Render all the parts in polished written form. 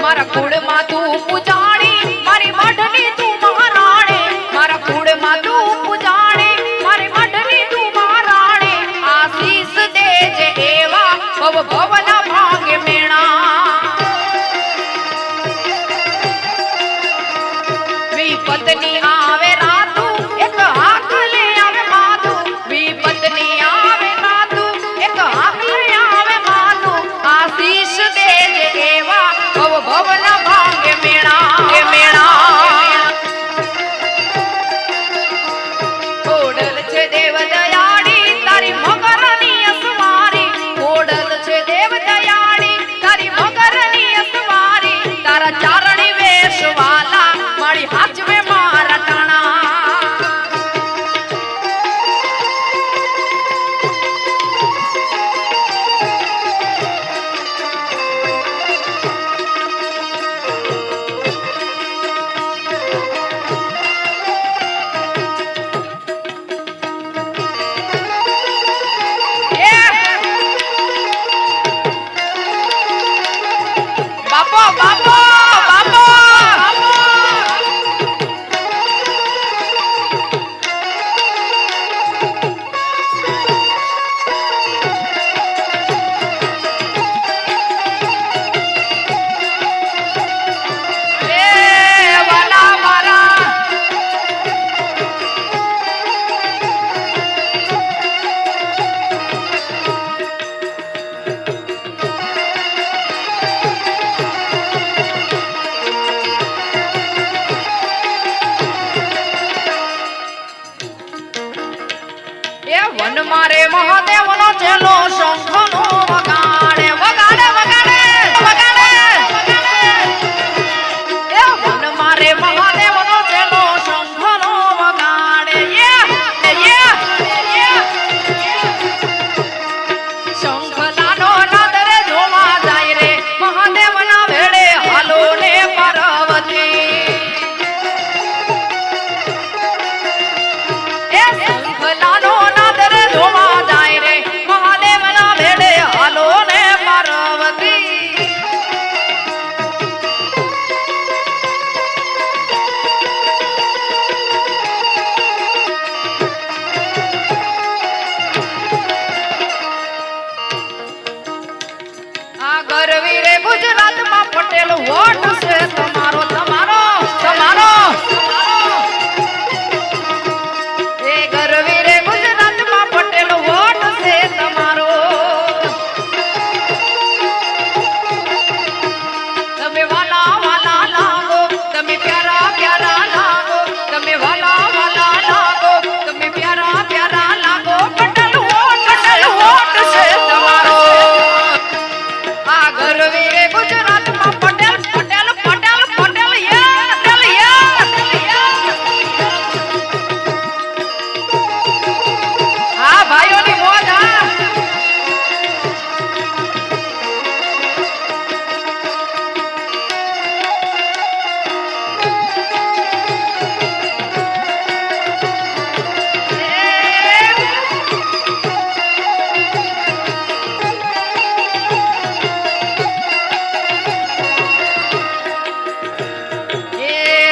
મારા કુળમાં તું પૂજાણી મારી મઢની તું મહારાણી મારા કુળમાં તું પૂજાણી મારી મઢની તું મહારાણી આશીષ દેજે એવા ભવ ભવના ભાગ્ય મેણા વિપતની આવે રાતુ એક હાથ લે આવે માતુ વિપતની આવે રાતુ એક હાથ લે આવે માતુ આશીષ દેજે એવા ભવ ભવના ભાગ્ય મેણા ખોડલ છે દેવ દયાળી તારી મગરની અસવારી ખોડલ છે દેવ દયાળી તારી મગરની અસવારી તારા ચારણી વેશવાલા મારી હાચવે મારા ટાણા વન મારે મહાદેવનો ચેલો શંખનો વગાડે વગાડે વગાડે વગાડે એ વન મારે મહાદેવનો ચેલો શંખનો વગાડે શંખલાનો નાદ રે જોવા જાય રે મહાદેવના ભેડે હાલો ને પાર્વતી એ શંખલાનો જોવા જાય રે મહાદેવના ભેડે હાલો ને પાર્વતી આ ગરવી રે ગુજરાતમાં પટેલ વોટ છે તમારો તમારો તમારો એ ગરવી રે ગુજરાતમાં પટેલ વોટ છે તમારો તમે વાલા વાલા લાગો તમે પ્યારા પ્યારા લાગો તમે વાલા વાલા લાગો તમે પ્યારા પ્યારા લાગો પટેલ વોટ છે તમારો આ ગરવી રે ગુજરાતમાં પટેલ પટેલ પટેલ પટેલ હા ભાઈઓની મોજ હા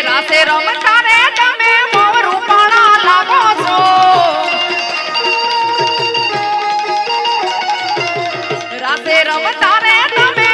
રાસે રમતા રે તમે બહુ રૂપાળા લાગો છો રાસે રમતા રે તમે